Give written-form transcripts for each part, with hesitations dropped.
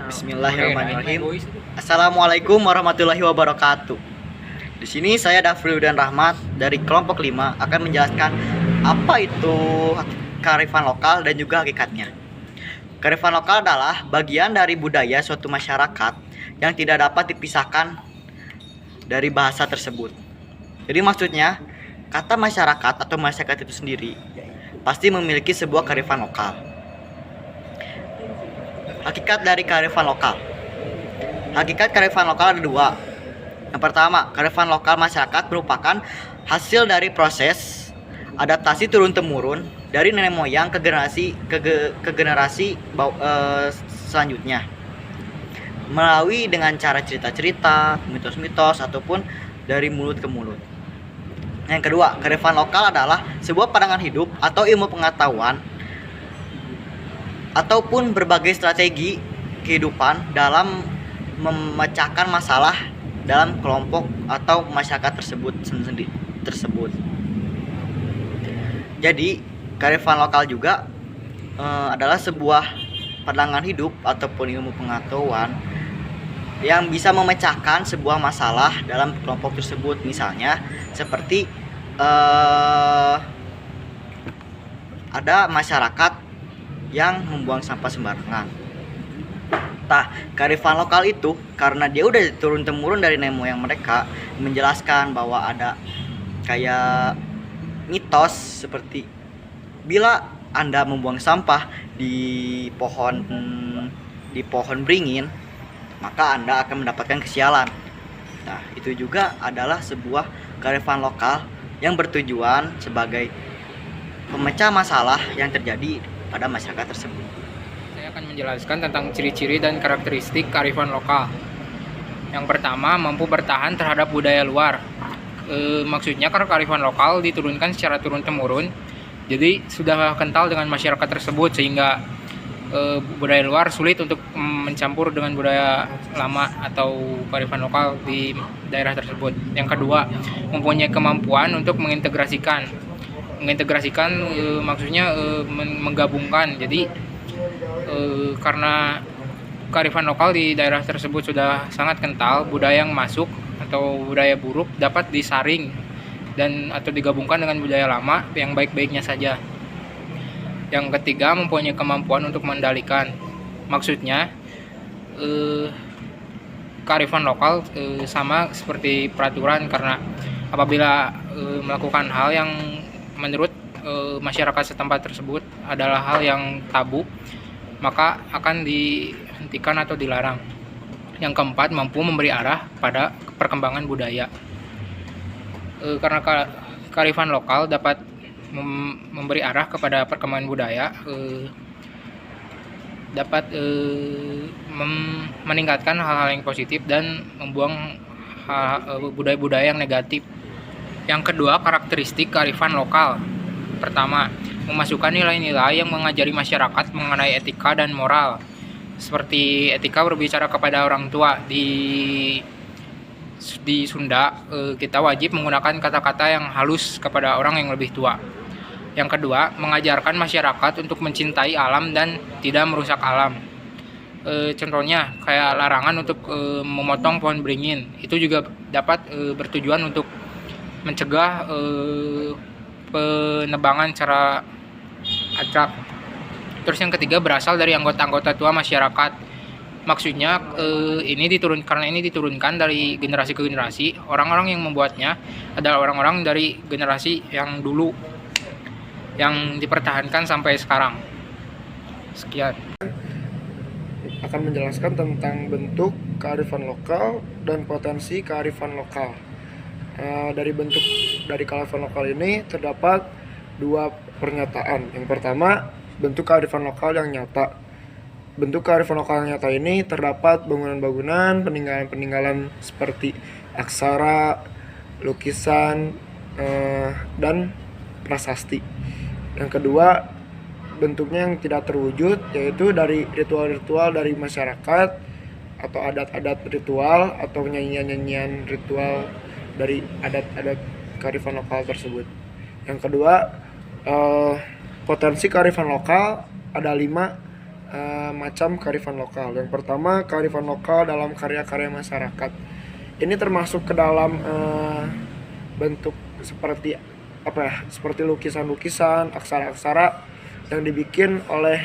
Bismillahirrahmanirrahim. Assalamualaikum warahmatullahi wabarakatuh. Di sini saya Dafri dan Rahmat dari kelompok 5 akan menjelaskan apa itu kearifan lokal dan juga hakikatnya. Kearifan lokal adalah bagian dari budaya suatu masyarakat yang tidak dapat dipisahkan dari bahasa tersebut. Jadi maksudnya, kata masyarakat atau masyarakat itu sendiri pasti memiliki sebuah kearifan lokal. Hakikat dari kearifan lokal. Hakikat kearifan lokal ada dua. Yang pertama, kearifan lokal masyarakat merupakan hasil dari proses adaptasi turun-temurun dari nenek moyang ke generasi selanjutnya, melalui dengan cara cerita-cerita, mitos-mitos, ataupun dari mulut ke mulut. Yang kedua, kearifan lokal adalah sebuah pandangan hidup atau ilmu pengetahuan ataupun berbagai strategi kehidupan dalam memecahkan masalah dalam kelompok atau masyarakat tersebut. Jadi, kearifan lokal juga adalah sebuah pandangan hidup ataupun ilmu pengetahuan yang bisa memecahkan sebuah masalah dalam kelompok tersebut. Misalnya, seperti ada masyarakat yang membuang sampah sembarangan. Kearifan lokal itu karena dia udah turun-temurun dari nenek moyang mereka, menjelaskan bahwa ada kayak mitos seperti bila Anda membuang sampah di pohon beringin, maka Anda akan mendapatkan kesialan. Itu juga adalah sebuah kearifan lokal yang bertujuan sebagai pemecah masalah yang terjadi pada masyarakat tersebut. Saya akan menjelaskan tentang ciri-ciri dan karakteristik kearifan lokal. Yang pertama, mampu bertahan terhadap budaya luar. Maksudnya karena kearifan lokal diturunkan secara turun-temurun, jadi sudah kental dengan masyarakat tersebut sehingga budaya luar sulit untuk mencampur dengan budaya lama atau kearifan lokal di daerah tersebut. Yang kedua, mempunyai kemampuan untuk mengintegrasikan maksudnya menggabungkan. Jadi karena kearifan lokal di daerah tersebut sudah sangat kental, budaya yang masuk atau budaya buruk dapat disaring dan atau digabungkan dengan budaya lama yang baik-baiknya saja. Yang ketiga, mempunyai kemampuan untuk mengendalikan. Maksudnya kearifan lokal sama seperti peraturan, karena apabila melakukan hal yang menurut masyarakat setempat tersebut adalah hal yang tabu, maka akan dihentikan atau dilarang. Yang keempat, mampu memberi arah pada perkembangan budaya. Karena kearifan lokal dapat memberi arah kepada perkembangan budaya, dapat meningkatkan hal-hal yang positif dan membuang budaya-budaya yang negatif. Yang kedua, karakteristik kearifan lokal. Pertama, memasukkan nilai-nilai yang mengajari masyarakat mengenai etika dan moral. Seperti etika berbicara kepada orang tua. Di Sunda, kita wajib menggunakan kata-kata yang halus kepada orang yang lebih tua. Yang kedua, mengajarkan masyarakat untuk mencintai alam dan tidak merusak alam. Contohnya, kayak larangan untuk memotong pohon beringin. Itu juga dapat bertujuan untuk mencegah penebangan secara acak. Terus yang ketiga, berasal dari anggota-anggota tua masyarakat. Maksudnya ini diturunkan dari generasi ke generasi. Orang-orang yang membuatnya adalah orang-orang dari generasi yang dulu yang dipertahankan sampai sekarang. Sekian. Akan menjelaskan tentang bentuk kearifan lokal dan potensi kearifan lokal. Dari kearifan lokal ini terdapat dua pernyataan. Yang pertama, bentuk kearifan lokal yang nyata. Bentuk kearifan lokal yang nyata ini terdapat bangunan-bangunan, peninggalan-peninggalan seperti aksara, lukisan, dan prasasti. Yang kedua, bentuknya yang tidak terwujud, yaitu dari ritual-ritual dari masyarakat atau adat-adat ritual atau nyanyian-nyanyian ritual dari adat-adat kearifan lokal tersebut. Yang kedua, potensi kearifan lokal ada 5, macam kearifan lokal. Yang pertama, kearifan lokal dalam karya-karya masyarakat. Ini termasuk ke dalam bentuk seperti apa ya? Seperti lukisan-lukisan, aksara-aksara yang dibikin oleh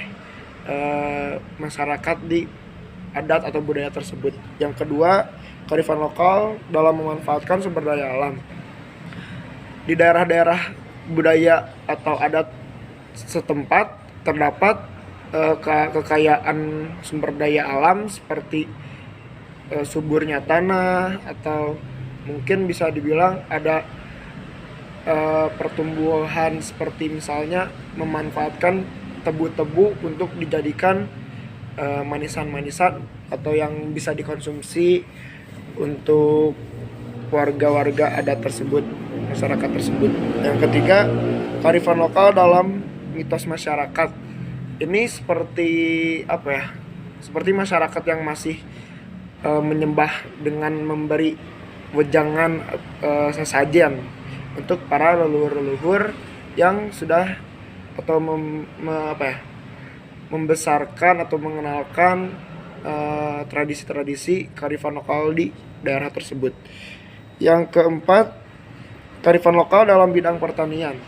masyarakat di adat atau budaya tersebut. Yang kedua, kearifan lokal dalam memanfaatkan sumber daya alam. Di daerah-daerah budaya atau adat setempat terdapat kekayaan sumber daya alam seperti suburnya tanah, atau mungkin bisa dibilang ada pertumbuhan seperti misalnya memanfaatkan tebu-tebu untuk dijadikan manisan-manisan atau yang bisa dikonsumsi untuk warga-warga adat tersebut, masyarakat tersebut. Yang ketiga, kearifan lokal dalam mitos masyarakat. Ini seperti apa ya? Seperti masyarakat yang masih menyembah dengan memberi wejangan sesajen untuk para leluhur-leluhur yang sudah atau membesarkan atau mengenalkan tradisi-tradisi kearifan lokal di daerah tersebut. Yang keempat, kearifan lokal dalam bidang pertanian.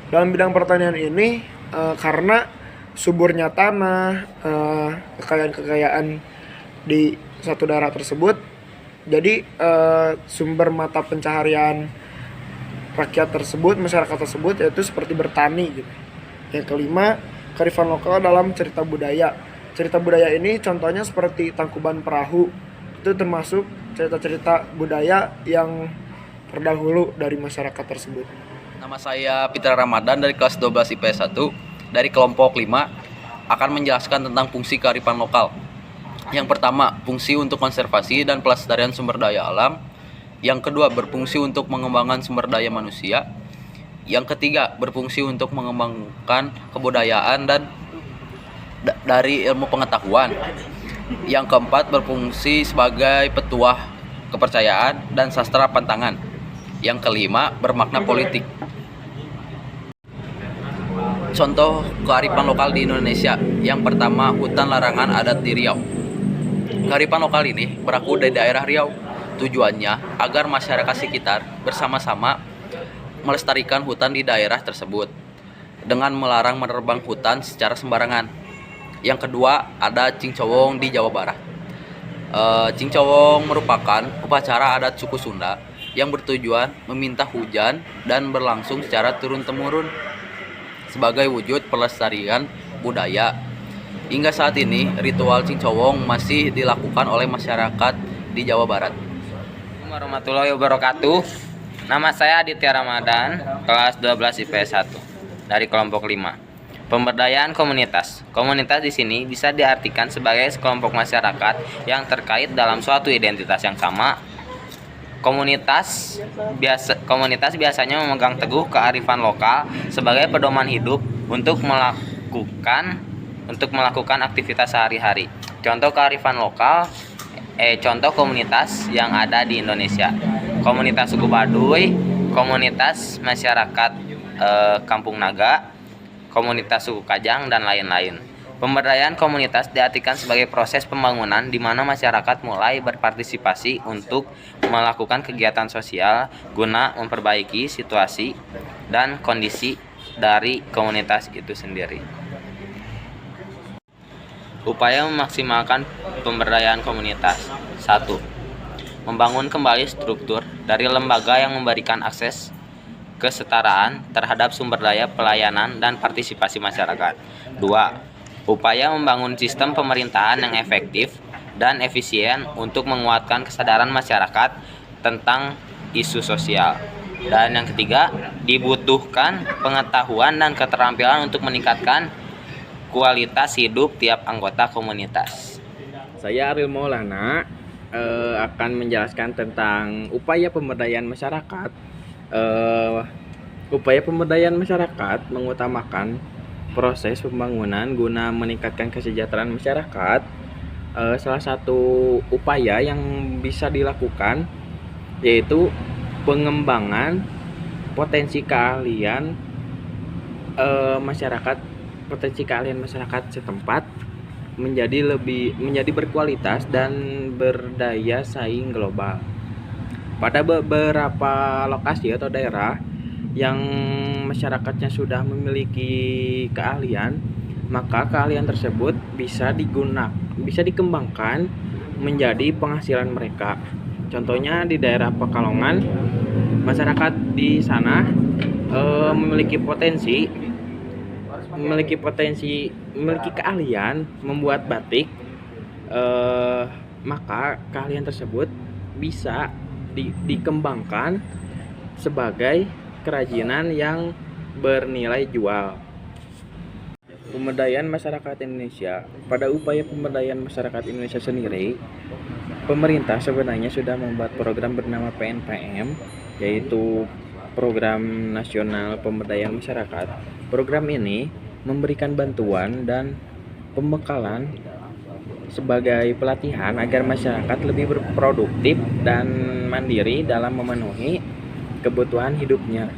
Dalam bidang pertanian ini karena suburnya tanah, kekayaan-kekayaan di satu daerah tersebut, jadi sumber mata pencaharian rakyat tersebut, masyarakat tersebut, yaitu seperti bertani gitu. Yang kelima, kearifan lokal dalam cerita budaya. Cerita budaya ini contohnya seperti Tangkuban Perahu. Itu termasuk cerita-cerita budaya yang terdahulu dari masyarakat tersebut. Nama saya Pitra Ramadan dari kelas 12 IPS 1 dari kelompok 5 akan menjelaskan tentang fungsi kearifan lokal. Yang pertama, fungsi untuk konservasi dan pelestarian sumber daya alam. Yang kedua, berfungsi untuk mengembangkan sumber daya manusia. Yang ketiga, berfungsi untuk mengembangkan kebudayaan dan dari ilmu pengetahuan. Yang keempat, berfungsi sebagai petuah kepercayaan dan sastra pantangan. Yang kelima, bermakna politik. Contoh kearifan lokal di Indonesia. Yang pertama, hutan larangan adat di Riau. Kearifan lokal ini berlaku di daerah Riau. Tujuannya agar masyarakat sekitar bersama-sama melestarikan hutan di daerah tersebut dengan melarang menerbang hutan secara sembarangan. Yang kedua, ada Cingcowong di Jawa Barat. Cingcowong merupakan upacara adat suku Sunda yang bertujuan meminta hujan dan berlangsung secara turun-temurun sebagai wujud pelestarian budaya. Hingga saat ini, ritual Cingcowong masih dilakukan oleh masyarakat di Jawa Barat. Assalamualaikum warahmatullahi wabarakatuh. Nama saya Aditya Ramadan, kelas 12 IPS 1 dari kelompok 5. Pemberdayaan komunitas. Komunitas di sini bisa diartikan sebagai sekelompok masyarakat yang terkait dalam suatu identitas yang sama. Komunitas biasanya memegang teguh kearifan lokal sebagai pedoman hidup untuk melakukan aktivitas sehari-hari. Contoh kearifan lokal, contoh komunitas yang ada di Indonesia. Komunitas suku Baduy, komunitas masyarakat Kampung Naga, komunitas suku Kajang, dan lain-lain. Pemberdayaan komunitas diartikan sebagai proses pembangunan di mana masyarakat mulai berpartisipasi untuk melakukan kegiatan sosial guna memperbaiki situasi dan kondisi dari komunitas itu sendiri. Upaya memaksimalkan pemberdayaan komunitas. 1. Membangun kembali struktur dari lembaga yang memberikan akses kesetaraan terhadap sumber daya pelayanan dan partisipasi masyarakat. 2. Upaya membangun sistem pemerintahan yang efektif dan efisien untuk menguatkan kesadaran masyarakat tentang isu sosial. Dan yang ketiga, dibutuhkan pengetahuan dan keterampilan untuk meningkatkan kualitas hidup tiap anggota komunitas. Saya Ariel Maulana akan menjelaskan tentang upaya pemberdayaan masyarakat. Upaya pemberdayaan masyarakat mengutamakan proses pembangunan guna meningkatkan kesejahteraan masyarakat. Salah satu upaya yang bisa dilakukan yaitu pengembangan potensi keahlian masyarakat potensi keahlian masyarakat setempat menjadi berkualitas dan berdaya saing global. Pada beberapa lokasi atau daerah yang masyarakatnya sudah memiliki keahlian, maka keahlian tersebut bisa dikembangkan menjadi penghasilan mereka. Contohnya di daerah Pekalongan, masyarakat di sana memiliki keahlian membuat batik, maka keahlian tersebut bisa dikembangkan sebagai kerajinan yang bernilai jual. Pemberdayaan masyarakat Indonesia. Pada upaya pemberdayaan masyarakat Indonesia sendiri, pemerintah sebenarnya sudah membuat program bernama PNPM, yaitu Program Nasional Pemberdayaan Masyarakat. Program ini memberikan bantuan dan pembekalan sebagai pelatihan agar masyarakat lebih berproduktif dan mandiri dalam memenuhi kebutuhan hidupnya.